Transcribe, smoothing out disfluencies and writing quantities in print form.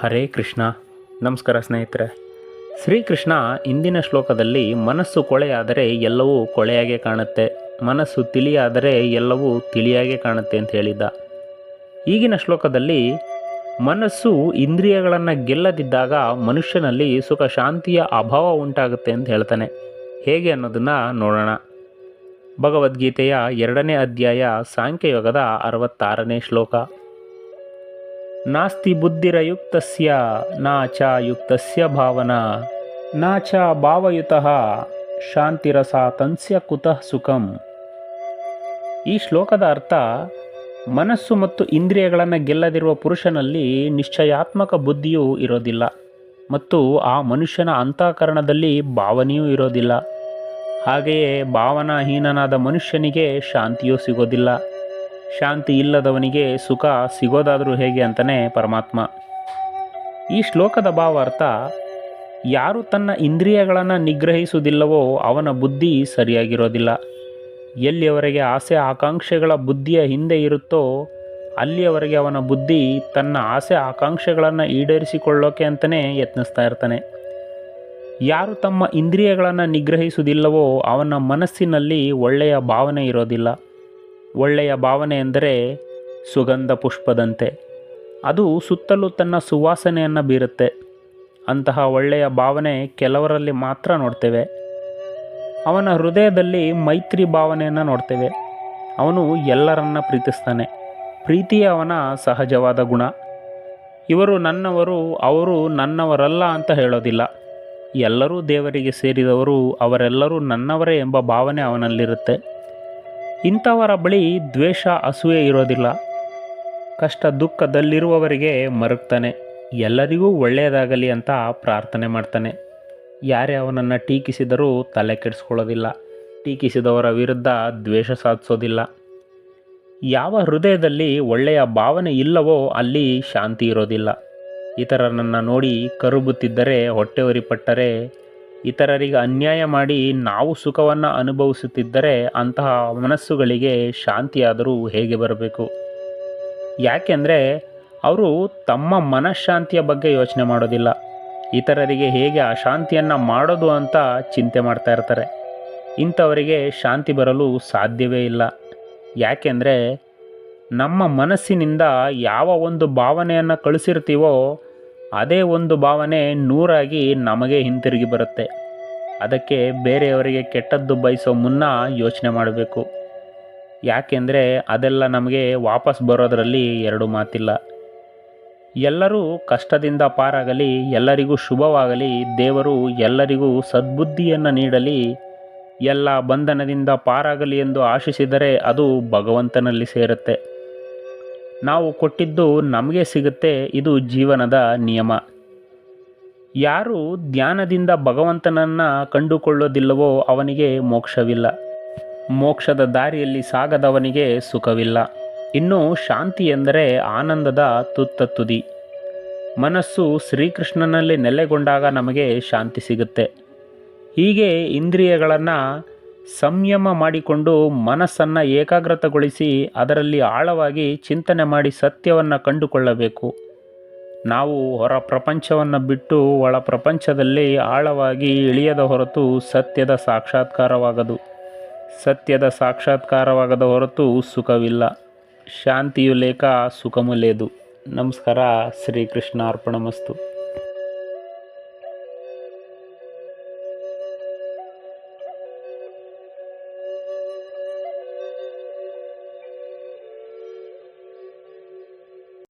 ಹರೇ ಕೃಷ್ಣ. ನಮಸ್ಕಾರ ಸ್ನೇಹಿತರೆ. ಶ್ರೀಕೃಷ್ಣ ಇಂದಿನ ಶ್ಲೋಕದಲ್ಲಿ ಮನಸ್ಸು ಕೊಳೆಯಾದರೆ ಎಲ್ಲವೂ ಕೊಳೆಯಾಗೆ ಕಾಣುತ್ತೆ, ಮನಸ್ಸು ತಿಳಿಯಾದರೆ ಎಲ್ಲವೂ ತಿಳಿಯಾಗೆ ಕಾಣುತ್ತೆ ಅಂತ ಹೇಳಿದ್ದ. ಈಗಿನ ಶ್ಲೋಕದಲ್ಲಿ ಮನಸ್ಸು ಇಂದ್ರಿಯಗಳನ್ನು ಗೆಲ್ಲದಿದ್ದಾಗ ಮನುಷ್ಯನಲ್ಲಿ ಸುಖ ಶಾಂತಿಯ ಅಭಾವ ಉಂಟಾಗುತ್ತೆ ಅಂತ ಹೇಳ್ತಾನೆ. ಹೇಗೆ ಅನ್ನೋದನ್ನು ನೋಡೋಣ. ಭಗವದ್ಗೀತೆಯ 2ನೇ ಅಧ್ಯಾಯ ಸಾಂಖ್ಯಯೋಗದ 66ನೇ ಶ್ಲೋಕ. ನಾಸ್ತಿ ಬುದ್ಧಿರಯುಕ್ತಸ್ಯ ನಾ ಚ ಯುಕ್ತಸ್ಯ ಭಾವನಾ ನಾ ಚ ಭಾವಯುತಃ ಶಾಂತಿರಸ ತನ್ಸ್ಯ ಕುತಃ ಸುಖಂ. ಈ ಶ್ಲೋಕದ ಅರ್ಥ, ಮನಸ್ಸು ಮತ್ತು ಇಂದ್ರಿಯಗಳನ್ನು ಗೆಲ್ಲದಿರುವ ಪುರುಷನಲ್ಲಿ ನಿಶ್ಚಯಾತ್ಮಕ ಬುದ್ಧಿಯೂ ಇರೋದಿಲ್ಲ ಮತ್ತು ಆ ಮನುಷ್ಯನ ಅಂತಃಕರಣದಲ್ಲಿ ಭಾವನೆಯೂ ಇರೋದಿಲ್ಲ. ಹಾಗೆಯೇ ಭಾವನಾಹೀನನಾದ ಮನುಷ್ಯನಿಗೆ ಶಾಂತಿಯೂ ಸಿಗೋದಿಲ್ಲ. ಶಾಂತಿ ಇಲ್ಲದವನಿಗೆ ಸುಖ ಸಿಗೋದಾದರೂ ಹೇಗೆ ಅಂತಾನೆ ಪರಮಾತ್ಮ. ಈ ಶ್ಲೋಕದ ಭಾವಾರ್ಥ, ಯಾರು ತನ್ನ ಇಂದ್ರಿಯಗಳನ್ನು ನಿಗ್ರಹಿಸುವುದಿಲ್ಲವೋ ಅವನ ಬುದ್ಧಿ ಸರಿಯಾಗಿರೋದಿಲ್ಲ. ಎಲ್ಲಿಯವರೆಗೆ ಆಸೆ ಆಕಾಂಕ್ಷೆಗಳ ಬುದ್ಧಿಯ ಹಿಂದೆ ಇರುತ್ತೋ ಅಲ್ಲಿಯವರೆಗೆ ಅವನ ಬುದ್ಧಿ ತನ್ನ ಆಸೆ ಆಕಾಂಕ್ಷೆಗಳನ್ನು ಈಡೇರಿಸಿಕೊಳ್ಳೋಕೆ ಅಂತಲೇ ಯತ್ನಿಸ್ತಾ ಇರ್ತಾನೆ. ಯಾರು ತಮ್ಮ ಇಂದ್ರಿಯಗಳನ್ನು ನಿಗ್ರಹಿಸುವುದಿಲ್ಲವೋ ಅವನ ಮನಸ್ಸಿನಲ್ಲಿ ಒಳ್ಳೆಯ ಭಾವನೆ ಇರೋದಿಲ್ಲ. ಒಳ್ಳೆಯ ಭಾವನೆ ಎಂದರೆ ಸುಗಂಧ ಪುಷ್ಪದಂತೆ, ಅದು ಸುತ್ತಲೂ ತನ್ನ ಸುವಾಸನೆಯನ್ನು ಬೀರುತ್ತೆ. ಅಂತಹ ಒಳ್ಳೆಯ ಭಾವನೆ ಕೆಲವರಲ್ಲಿ ಮಾತ್ರ ನೋಡ್ತೇವೆ. ಅವನ ಹೃದಯದಲ್ಲಿ ಮೈತ್ರಿ ಭಾವನೆಯನ್ನು ನೋಡ್ತೇವೆ. ಅವನು ಎಲ್ಲರನ್ನ ಪ್ರೀತಿಸ್ತಾನೆ. ಪ್ರೀತಿಯೇ ಅವನ ಸಹಜವಾದ ಗುಣ. ಇವರು ನನ್ನವರು, ಅವರು ನನ್ನವರಲ್ಲ ಅಂತ ಹೇಳೋದಿಲ್ಲ. ಎಲ್ಲರೂ ದೇವರಿಗೆ ಸೇರಿದವರು, ಅವರೆಲ್ಲರೂ ನನ್ನವರೇ ಎಂಬ ಭಾವನೆ ಅವನಲ್ಲಿರುತ್ತೆ. ಇಂಥವರ ಬಳಿ ದ್ವೇಷ, ಅಸೂಯೆ ಇರೋದಿಲ್ಲ. ಕಷ್ಟ ದುಃಖದಲ್ಲಿರುವವರಿಗೆ ಮರುಗ್ತಾನೆ. ಎಲ್ಲರಿಗೂ ಒಳ್ಳೆಯದಾಗಲಿ ಅಂತ ಪ್ರಾರ್ಥನೆ ಮಾಡ್ತಾನೆ. ಯಾರೇ ಅವನನ್ನು ಟೀಕಿಸಿದರೂ ತಲೆ ಕೆಡಿಸ್ಕೊಳ್ಳೋದಿಲ್ಲ. ಟೀಕಿಸಿದವರ ವಿರುದ್ಧ ದ್ವೇಷ ಸಾಧಿಸೋದಿಲ್ಲ. ಯಾವ ಹೃದಯದಲ್ಲಿ ಒಳ್ಳೆಯ ಭಾವನೆ ಇಲ್ಲವೋ ಅಲ್ಲಿ ಶಾಂತಿ ಇರೋದಿಲ್ಲ. ಇತರರನ್ನು ನೋಡಿ ಕರುಬುತ್ತಿದ್ದರೆ, ಹೊಟ್ಟೆ ಉರಿಪಟ್ಟರೆ, ಇತರರಿಗೆ ಅನ್ಯಾಯ ಮಾಡಿ ನಾವು ಸುಖವನ್ನು ಅನುಭವಿಸುತ್ತಿದ್ದರೆ ಅಂತಹ ಮನಸ್ಸುಗಳಿಗೆ ಶಾಂತಿಯಾದರೂ ಹೇಗೆ ಬರಬೇಕು? ಯಾಕೆಂದರೆ ಅವರು ತಮ್ಮ ಮನಃಶಾಂತಿಯ ಬಗ್ಗೆ ಯೋಚನೆ ಮಾಡೋದಿಲ್ಲ. ಇತರರಿಗೆ ಹೇಗೆ ಅಶಾಂತಿಯನ್ನು ಮಾಡೋದು ಅಂತ ಚಿಂತೆ ಮಾಡ್ತಾ ಇರ್ತಾರೆ. ಇಂಥವರಿಗೆ ಶಾಂತಿ ಬರಲು ಸಾಧ್ಯವೇ ಇಲ್ಲ. ಯಾಕೆಂದರೆ ನಮ್ಮ ಮನಸ್ಸಿನಿಂದ ಯಾವ ಒಂದು ಭಾವನೆಯನ್ನು ಕಳಿಸಿರ್ತೀವೋ ಅದೇ ಒಂದು ಭಾವನೆ 100 ನಮಗೆ ಹಿಂತಿರುಗಿ ಬರುತ್ತೆ. ಅದಕ್ಕೆ ಬೇರೆಯವರಿಗೆ ಕೆಟ್ಟದ್ದು ಬಯಸೋ ಮುನ್ನ ಯೋಚನೆ ಮಾಡಬೇಕು. ಯಾಕೆಂದರೆ ಅದೆಲ್ಲ ನಮಗೆ ವಾಪಸ್ ಬರೋದರಲ್ಲಿ ಎರಡು ಮಾತಿಲ್ಲ. ಎಲ್ಲರೂ ಕಷ್ಟದಿಂದ ಪಾರಾಗಲಿ, ಎಲ್ಲರಿಗೂ ಶುಭವಾಗಲಿ, ದೇವರು ಎಲ್ಲರಿಗೂ ಸದ್ಬುದ್ಧಿಯನ್ನು ನೀಡಲಿ, ಎಲ್ಲ ಬಂಧನದಿಂದ ಪಾರಾಗಲಿ ಎಂದು ಆಶಿಸಿದರೆ ಅದು ಭಗವಂತನಲ್ಲಿ ಸೇರುತ್ತೆ. ನಾವು ಕೊಟ್ಟಿದ್ದು ನಮಗೆ ಸಿಗುತ್ತೆ. ಇದು ಜೀವನದ ನಿಯಮ. ಯಾರು ಧ್ಯಾನದಿಂದ ಭಗವಂತನನ್ನು ಕಂಡುಕೊಳ್ಳೋದಿಲ್ಲವೋ ಅವನಿಗೆ ಮೋಕ್ಷವಿಲ್ಲ. ಮೋಕ್ಷದ ದಾರಿಯಲ್ಲಿ ಸಾಗದವನಿಗೆ ಸುಖವಿಲ್ಲ. ಇನ್ನು ಶಾಂತಿ ಎಂದರೆ ಆನಂದದ ತುತ್ತ ತುದಿ. ಮನಸ್ಸು ಶ್ರೀಕೃಷ್ಣನಲ್ಲಿ ನೆಲೆಗೊಂಡಾಗ ನಮಗೆ ಶಾಂತಿ ಸಿಗುತ್ತೆ. ಹೀಗೆ ಇಂದ್ರಿಯಗಳನ್ನು ಸಂಯಮ ಮಾಡಿಕೊಂಡು ಮನಸ್ಸನ್ನು ಏಕಾಗ್ರತೆಗೊಳಿಸಿ ಅದರಲ್ಲಿ ಆಳವಾಗಿ ಚಿಂತನೆ ಮಾಡಿ ಸತ್ಯವನ್ನು ಕಂಡುಕೊಳ್ಳಬೇಕು. ನಾವು ಹೊರ ಪ್ರಪಂಚವನ್ನು ಬಿಟ್ಟು ಒಳ ಪ್ರಪಂಚದಲ್ಲಿ ಆಳವಾಗಿ ಇಳಿಯದ ಹೊರತು ಸತ್ಯದ ಸಾಕ್ಷಾತ್ಕಾರವಾಗದು. ಸತ್ಯದ ಸಾಕ್ಷಾತ್ಕಾರವಾಗದ ಹೊರತು ಸುಖವಿಲ್ಲ. ಶಾಂತಿಯು ಲೇಕ ಸುಖಮು ಲೇದು. ನಮಸ್ಕಾರ. ಶ್ರೀಕೃಷ್ಣ ಅರ್ಪಣಮಸ್ತು.